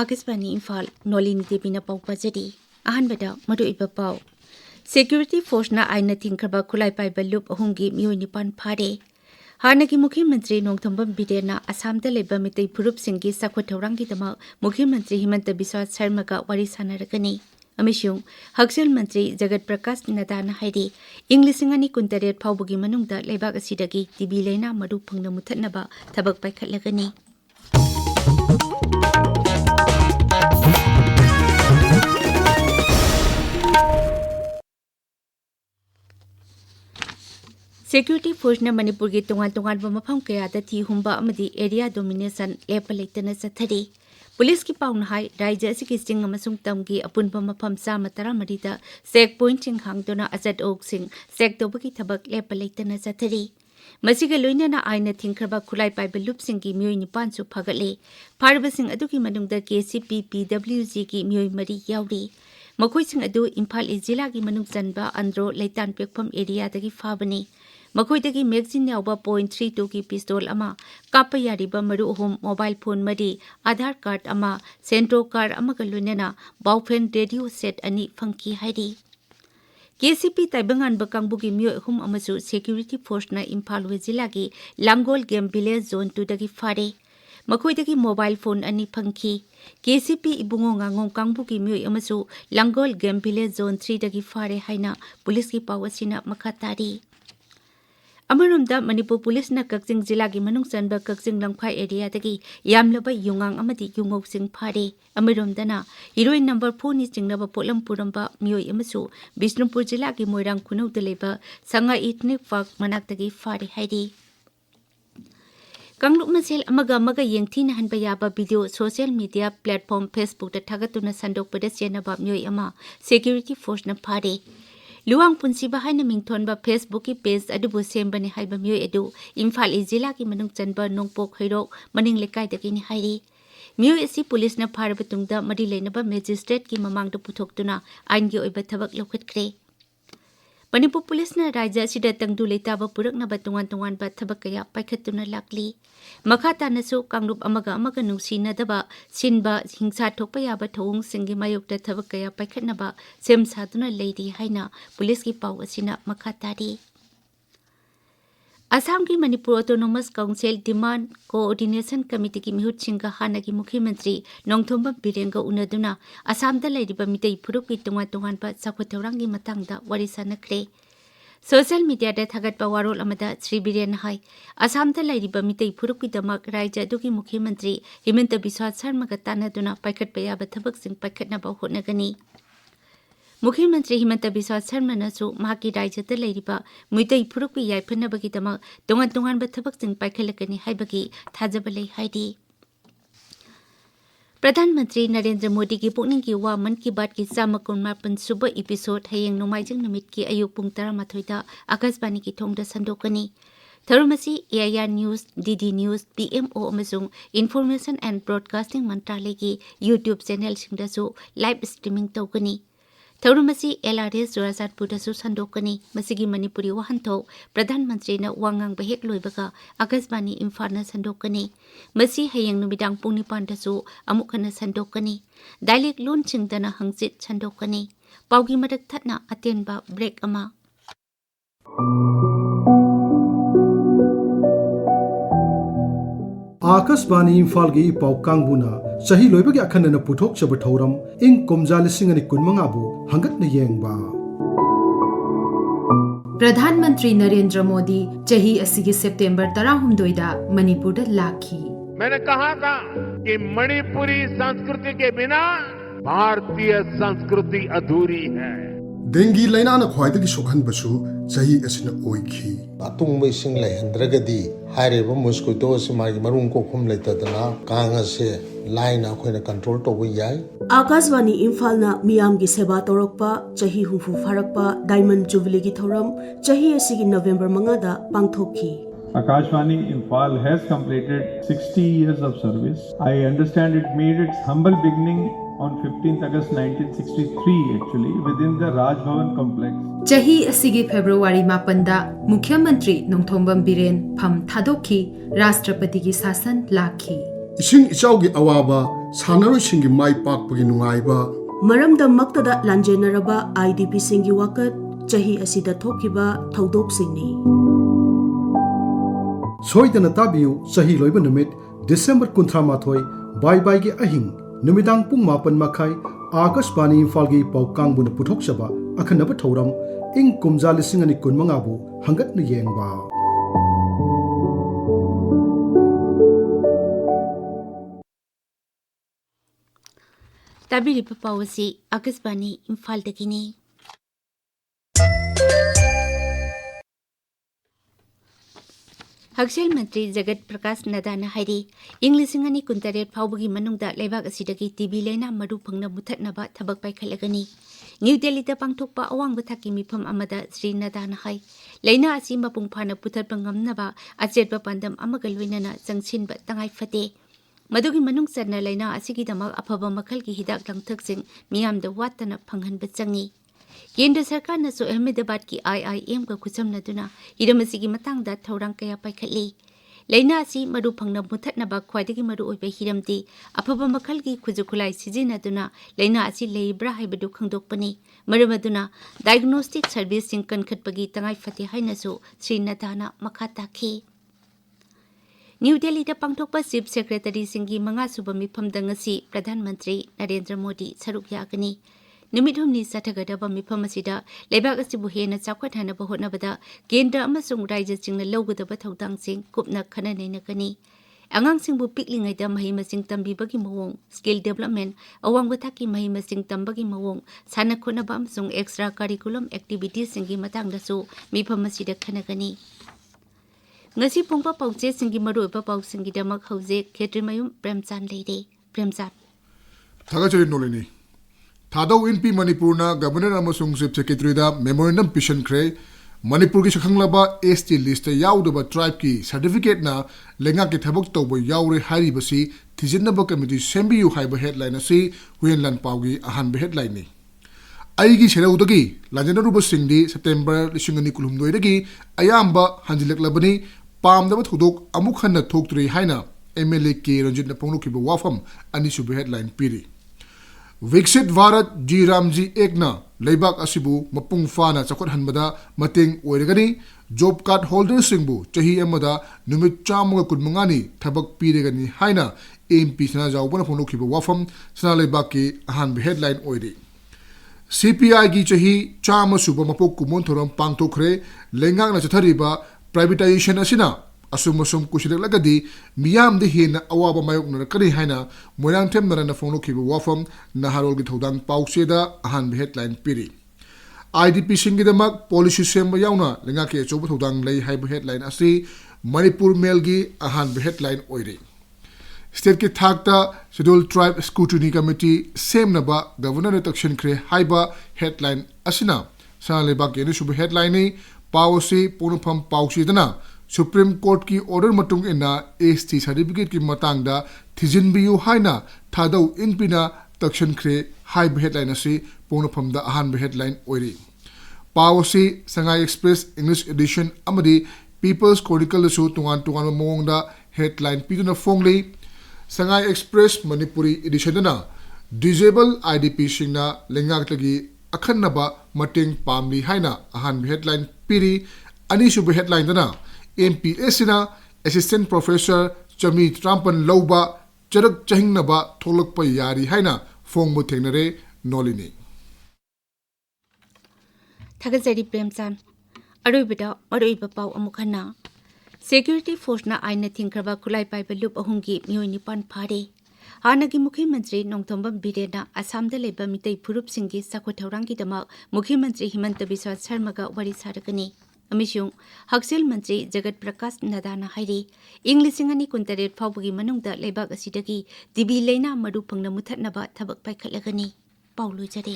Akashvani Imphal Nolini Devi na pau pajari ahanbada madu iba pau Security Force na aina tingkraba khulai pai balup ahumgi mioi nipan phare Hanagi Mukhyamantri Nongthambam Bidena Assam da leba mitai phurup singgi sakwa thaurangi dama Mukhyamantri Himanta Biswa Sharma ga wari sanaragani amishung Hakshal Mantri Jagat Prakash Nadana hairi Englishingani kuntaret phawbugi manungda lebak asidagi TB leina madu phangna muthatnaba thabak paikhatlagani Security Force na Manipur gi tongan mafam kaya da thi humba amadi area domination lepa leitana sathari Police ki pauna hai Rajya asigi sing amasung tamgi apunpa mafam sama taramari da checkpoint sing hangdona azat ok sing check tobagi thabak lepa leitana sathari Masiga loinana aina thingkraba khulai pai belup sing gi mioi nipan su phagatle pharba sing adu ki manungda KCP PWG ki mioi mari yauri makhoi sing adu Imphal Jilla gi manung janba andro leitan pekpham area dagi phabani Makoidagi magazine yauba .32 ki pistol ama kapa yariba maru home mobile phone mari Aadhaar card ama Centro card ama galunena baufen radio set ani funky hairi KCP Taibangan bakangbugi myo hum amasu Security Force na Imphal Jilla gi Langol Game Village Zone 2 dagi fare Makoidagi mobile phone ani funky KCP ibungo ngangong kangbugi myo amasu Langol Game Village Zone 3 dagi fare haina police ki pawasina makatari Amarumda Manipur Police na Kakjing Jilla gi manung chanba Kakjing Langkhai area dagi yamlaba yungang amadi yungok sing phare amarumda na heroine number 4 ni chingnaba polam puramba mioi amasu Bishnupur Jilla gi Moirang Khunau da leba Sanga Ethnic Park manak dagi phare hairi Kangluk Masel amaga yengthi na hanba yaba video social media platform Facebook da thagatuna sandok pada senaba mioi ama Security Force na phare Luang punsiba haina mingthonba Facebook ki page adubu sembani haiba mioi edu Imphal Jilla ki manung chanba nongpok hairok maning lekai dagi ni hairi mioi asi police na pharba tungda mari leinaba magistrate ki mamangda puthoktuna ain gi oiba thabak lokhatkre Manipur Police na Rajya sida tangdu leitaba purakna ba tungan ba thabak kaya paikhatuna lakli makhata nasu kangrup amaga nungsina daba sinba hingsa thokpa yaba thong singi mayokta thabak kaya paikhatna ba sem saduna leidi haina police ki paw asina makhatari Assam ki Manipur Autonomous Council Demand Coordination Committee ki mihut singha hanagi Mukhyamantri Nongthambam Birenga unaduna Assam da lairiba mitai phurup ki tongan ba sakwathaurangi matangda wari sanakre Social media da thagatpa warol amada Sri Biren hai Assam da lairiba mitai phurup ki damak Rajya duki Mukhyamantri Himanta Biswa Sharma ga tanaduna paikhatpa yaba thabak sing paikhatna ba hotnagani Mukhyamantri Himanta Biswa Sharma nasu mahaki Rajya da lairiba muitai phurup ki yaiphanabagi damak tongan ba thabak sing paikhalakani haibagi thajaba lei haidi Pradhan Mantri Narendra Modi ki pukning ki wa man ki baat ki samakunmarpan suba episode hayeng nomaijing namit ki ayuk pung 13 da Akashvani ki thongda sandokani Tharumasi AIR News DD News PMO amasung Information and Broadcasting Mantralay ki YouTube channel singdasu live streaming tawgani Tharumasi LRS Jorasat Pudasu Sandokani Masigi Manipuri Wahanto Pradhan Mantri na wangang bahek loibaga Akashvani Imphal na Sandokani Masi hayang numidang pung nipan dasu amukana Sandokani Dialect lun chingdana hangsit Sandokani Paugi madak thatna atenba break ama Akashvani Imphal gi pau kangbuna sahi loibagi akhanna puthok chaba thauram ing komja lisingani kunmanga bu hangat na yengba प्रधानमंत्री नरेंद्र मोदी चाही असigi सितंबर 13 da Manipur da lucky मैंने कहा था कि मणिपुरी संस्कृति के बिना भारतीय संस्कृति अधूरी है dengi laina na khwaidagi sokhan basu sahi asina oikhi atung sing lai handragadi haireba mosquito simagi marung ko khum laitadana kanga se laina khoina control to bu yai Akashvani Imphal na miyam gi seba torokpa chahi hufu farakpa diamond jubilee gi thoram chahi asigi November manga da pangthokhi Akashvani Imphal has completed 60 years of service. I understand it made its humble beginning on 15th August 1963 actually within the Raj Bhavan complex. Chahi asigi February 8 da Mukhyamantri Nongthambam Biren pham thadokhi Rashtrapati gi sasan lakhi. Ising ichaugi awaba ꯁꯥꯟꯅꯔꯣꯏꯁꯤꯡꯒꯤ ꯃꯥꯏ ꯄꯥꯛꯄꯒꯤ ꯅꯨꯡꯉꯥꯏꯕ ꯃꯔꯝꯗꯃꯛꯇꯗ ꯂꯥꯟꯖꯦꯟꯅꯔꯕ IDPꯁꯤꯡꯒꯤ ꯋꯥꯀꯠ ꯆꯍꯤ ꯑꯁꯤꯗ ꯊꯣꯛꯈꯤꯕ ꯊꯧꯗꯣꯛꯁꯤꯡꯅꯤ꯫ ꯁꯣꯏꯗꯅ ꯇꯥꯕꯤꯌꯨ ꯆꯍꯤ ꯂꯣꯏꯕ ꯅꯨꯃꯤꯠ December 38 ꯕꯥꯏ ꯕꯥꯏꯒꯤ ꯑꯍꯤꯡ ꯅꯨꯃꯤꯗꯥꯡ ꯄꯨꯡ 9:30 ꯑꯥꯀꯥꯁꯕꯥꯅꯤ ꯏꯝꯐꯥꯜꯒꯤ ꯄꯥꯎ ꯀꯥꯡꯕꯨꯅ ꯄꯨꯊꯣꯛꯆꯕ ꯑꯈꯟꯅꯕ ꯊꯧꯔꯝ ꯏꯪ ꯀꯨꯝꯖꯥ 2015 ꯕꯨ ꯍꯪꯒꯠꯅ ꯌꯦꯡꯕ꯫ ꯇꯥꯕꯤꯔꯤꯕ ꯄꯥꯎ ꯑꯁꯤ ꯑꯥꯀꯥꯁꯕꯥꯅꯤ ꯏꯝꯐꯥꯜꯗꯒꯤꯅꯤ꯫ ꯍꯛꯁꯦꯜ ꯃꯟꯇ꯭ꯔꯤ ꯖꯒꯠ ꯄ꯭ꯔꯀꯥꯁ ꯅꯗꯥꯅ ꯍꯥꯏꯔꯤ ꯏꯪ 2018 ꯐꯥꯎꯕꯒꯤ ꯃꯅꯨꯡꯗ ꯂꯩꯕꯥꯛ ꯑꯁꯤꯗꯒꯤ ꯇꯤꯕꯤ ꯂꯩꯅꯥ ꯃꯔꯨ ꯐꯪꯅ ꯃꯨꯊꯠꯅꯕ ꯊꯕꯛ ꯄꯥꯏꯈꯠꯂꯒꯅꯤ꯫ ꯅ꯭ꯌꯨ ꯗꯦꯜꯂꯤꯗ ꯄꯥꯡꯊꯣꯛꯄ ꯑꯋꯥꯡꯕ ꯊꯥꯛꯀꯤ ꯃꯤꯐꯝ ꯑꯃꯗ శ్ꯔꯤ ꯅꯗꯥꯅ ꯍꯥꯏ ꯂꯩꯅꯥ ꯑꯁꯤ ꯃꯄꯨꯡ ꯐꯥꯅ ꯄꯨꯊꯠꯄ ꯉꯝꯅꯕ ꯑꯆꯦꯠꯄ ꯄꯥꯟꯗꯝ ꯑꯃꯒ ꯂꯣꯏꯅꯅ ꯆꯪꯁꯤꯟꯕ ꯇꯉꯥꯏ ꯐꯗꯦ꯫ ꯃꯗꯨꯒꯤ ꯃꯅꯨꯡ ꯆꯟꯅ ꯂꯩꯅꯥ ꯑꯁꯤꯒꯤꯗꯃꯛ ꯑꯐꯕ ꯃꯈꯜꯒꯤ ꯍꯤꯗꯥꯛ ꯂꯥꯡꯊꯛꯁꯤꯡ ꯃꯤꯌꯥꯝꯗ ꯋꯥꯠꯇꯅ ꯐꯪꯍꯟꯕ ꯆꯪꯏ꯫ ꯀꯦꯟꯗ꯭ꯔ ꯁꯔꯀꯥꯔꯅꯁꯨ ꯑꯍꯃꯦꯗꯥꯕꯥꯗꯀꯤ IIMꯒ ꯈꯨꯠꯁꯝꯅꯗꯨꯅ ꯍꯤꯔꯝ ꯑꯁꯤꯒꯤ ꯃꯇꯥꯡꯗ ꯊꯧꯔꯥꯡ ꯀꯌꯥ ꯄꯥꯏꯈꯠꯂꯤ꯫ ꯂꯩꯅꯥ ꯑꯁꯤ ꯃꯔꯨ ꯐꯪꯅ ꯃꯨꯊꯠꯅꯕ ꯈ꯭ꯋꯥꯏꯗꯒꯤ ꯃꯔꯨꯑꯣꯏꯕ ꯍꯤꯔꯝꯗꯤ ꯑꯐꯕ ꯃꯈꯜꯒꯤ ꯈꯨꯠꯁꯨ ꯈꯨꯠꯂꯥꯏ ꯁꯤꯖꯤꯟꯅꯗꯨꯅ ꯂꯩꯅꯥ ꯑꯁꯤ ꯂꯩꯕ꯭ꯔꯥ ꯍꯥꯏꯕꯗꯨ ꯈꯪꯗꯣꯛꯄꯅꯤ꯫ ꯃꯔꯝ ꯑꯗꯨꯅ ꯗꯥꯏꯒꯅꯣꯁꯇꯤꯛ ꯁꯔꯚꯤꯁꯁꯤꯡ ꯀꯟꯈꯠꯄꯒꯤ ꯇꯉꯥꯏ ꯐꯗꯦ ꯍꯥꯏꯅꯁꯨ ശ്ꯔꯤ ꯅꯗꯥꯅ ꯃꯈꯥ ꯇꯥꯈꯤ꯫ ꯅ꯭ꯌꯨ ꯗꯦꯜꯂꯤꯗ ꯄꯥꯡꯊꯣꯛꯄ ꯆꯤꯞ ꯁꯦꯀ꯭ꯔꯦꯇꯔꯤꯁꯤꯡꯒꯤ 5ꯁꯨꯕ ꯃꯤꯐꯝꯗ ꯉꯁꯤ ꯄ꯭ꯔꯙꯥꯟ ꯃꯟꯇ꯭ꯔꯤ ꯅꯔꯦꯟꯗ꯭ꯔ ꯃꯣꯗꯤ ꯁꯔꯨꯛ ꯌꯥꯒꯅꯤ꯫ ꯅꯨꯃꯤꯠ 8ꯅꯤ ꯆꯠꯊꯒꯗꯕ ꯃꯤꯐꯝ ꯑꯁꯤꯗ ꯂꯩꯕꯥꯛ ꯑꯁꯤꯕꯨ ꯍꯦꯟꯅ ꯆꯥꯎꯈꯠꯍꯟꯅꯕ ꯍꯣꯠꯅꯕꯗ ꯀꯦꯟꯗ꯭ꯔ ꯑꯃꯁꯨꯡ ꯔꯥꯖ꯭ꯌꯁꯤꯡꯅ ꯂꯧꯒꯗꯕ ꯊꯧꯗꯥꯡꯁꯤꯡ ꯀꯨꯞꯅ ꯈꯟꯅ ꯅꯩꯅꯒꯅꯤ꯫ ꯑꯉꯥꯡꯁꯤꯡꯕꯨ ꯄꯤꯛꯂꯤꯉꯩꯗ ꯃꯍꯩ-ꯃꯁꯤꯡ ꯇꯝꯕꯤꯕꯒꯤ ꯃꯑꯣꯡ, ꯁ꯭ꯀꯤꯜ ꯗꯦꯚꯂꯞꯃꯦꯟꯠ, ꯑꯋꯥꯡꯕ ꯊꯥꯛꯀꯤ ꯃꯍꯩ-ꯃꯁꯤꯡ ꯇꯝꯕꯒꯤ ꯃꯑꯣꯡ, ꯁꯥꯟꯅ-ꯈꯣꯠꯅꯕ ꯑꯃꯁꯨꯡ ꯑꯦꯛꯁꯇ꯭ꯔꯥ ꯀꯔꯤꯀꯨꯂꯝ ꯑꯦꯛꯇꯤꯚꯤꯇꯤꯁꯤꯡꯒꯤ ꯃꯇꯥꯡꯗꯁꯨ ꯃꯤꯐꯝ ꯑꯁꯤꯗ ꯈꯟꯅꯒꯅꯤ꯫ ꯉꯁꯤ ꯐꯣꯡꯕ ꯄꯥꯎꯆꯦꯁꯤꯡꯒꯤ ꯃꯔꯨꯑꯣꯏꯕ ꯄꯥꯎꯁꯤꯡꯒꯤꯗꯃꯛ ꯍꯧꯖꯤꯛ ꯈꯦꯇ꯭ꯔꯤꯃꯌꯨꯝ ꯄ꯭ꯔꯦꯝꯆꯥꯟ ꯂꯩꯔꯦ꯫ ꯄ꯭ꯔꯦꯝꯆꯥꯟ ꯊꯥꯒꯠꯆꯔꯤ ꯅꯣꯂꯤꯅꯤ꯫ ꯊꯥꯗꯧ ꯏꯟꯄꯤ ꯃꯅꯤꯄꯨꯔꯅ ꯒꯕꯔꯅꯔ ꯑꯃꯁꯨꯡ ꯆꯤꯞ ꯁꯦꯀ꯭ꯔꯦꯇꯔꯤꯗ ꯃꯦꯃꯣꯔꯦꯟꯗꯝ ꯄꯤꯁꯟꯈ꯭ꯔꯦ꯫ ꯃꯅꯤꯄꯨꯔꯒꯤ ꯁꯛꯈꯪꯂꯕ ST ꯂꯤꯁꯇ ꯌꯥꯎꯗꯕ ꯇ꯭ꯔꯥꯏꯕꯀꯤ ꯁꯔꯇꯤꯐꯤꯀꯦꯠꯅ ꯂꯩꯉꯥꯛꯀꯤ ꯊꯕꯛ ꯇꯧꯕ ꯌꯥꯎꯔꯦ ꯍꯥꯏꯔꯤꯕꯁꯤ ꯊꯤꯖꯤꯟꯅꯕ ꯀꯃꯤꯇꯤ ꯁꯦꯝꯕꯤꯌꯨ ꯍꯥꯏꯕ ꯍꯦꯗꯂꯥꯏꯟ ꯑꯁꯤ ꯍꯨꯏꯌꯦꯟ ꯂꯥꯟꯄꯥꯎꯒꯤ ꯑꯍꯥꯟꯕ ꯍꯦꯗꯂꯥꯏꯟꯅꯤ꯫ ꯑꯩꯒꯤ ꯁꯦꯔꯧꯗꯒꯤ ꯂꯥꯟꯖꯦꯟꯅꯔꯨꯕꯁꯤꯡꯗꯤ ꯁꯦꯞꯇꯦꯝꯕꯔ 2019 ꯑꯌꯥꯝꯕ ꯍꯟꯖꯤꯜꯂꯛꯂꯕꯅꯤ, ꯄꯥꯝꯗꯕ ꯊꯧꯗꯣꯛ ꯑꯃꯨꯛ ꯍꯟꯅ ꯊꯣꯛꯇ꯭ꯔꯤ ꯍꯥꯏꯅ MLA K ꯔꯟꯖꯤꯠꯅ ꯐꯣꯡꯗꯣꯛꯈꯤꯕ ꯋꯥꯐꯝ ꯑꯅꯤꯁꯨꯕ ꯍꯦꯗꯂꯥꯏꯟ ꯄꯤꯔꯤ꯫ viksit Bharat G Ramji Ekna leibak asibu mapung fana chakhothanbada mateng oiragani, job card holders singbu chahi amada numit 150 thabak piregani haina MP Sana Jaubana phonokhiba wafam sana leibak ki ahanba headline oiri। CPI gi chahi 100 suba mapok kumon thoram pangtokre lengak na chathariba privatization asina asum kushilagadi miyam de hena awaba mayok narakani haina moirang them narana phonokhiba wafam naharol gi thodang pauseda ahan headline piri। IDP singidamak policy semba yauna lenga ke chobu thodang lei haiba headline asi Manipur Mail gi ahan headline oiri। State ki thakta Scheduled Tribe Scrutiny Committee semnaba governor election kre haiba headline asina sana leba ke ni subu headline ni policy punupam pausidana Supreme Court की order matung ina ST certificate की matang da thijin biyu haina thadau inpina takshan khre high headline asi ponopam da ahan headline oiri। Policy Sangai Express English edition amadi People's Chronicle su tungan mong da headline piduna fongli Sangai Express Manipuri edition na disabled IDP singna lengak lagi akhanaba mating pamli haina ahan headline piri ani subu headline dana MPSina Assistant Professor Chami Trampan Lauba Charak Chahingnaba Tholakpa Yari Haina Fongbu Thengnare Nolini। Thagazari Premchand Aroibada Aroiba Pau Amukana Security Force na aina thinkraba khulai paiba loop ahumgi mioi nipan phare। Hanagi Mukhi Mantri Nongthombam Birena Assamda leba mitai phurup singgi sakhothaurangi damak Mukhi Mantri Himanta Biswa Sharmaga wari saragani। अमिशुंग हक्सेल मंत्री जगत प्रकाश नदाना हाइरी इंग 2019 फाउबगी मनुंगदा लेबाक असिदगी TB लेना मरु फंगना मुथतनबा थबक पाइखटलगनी। पाउलु जरे।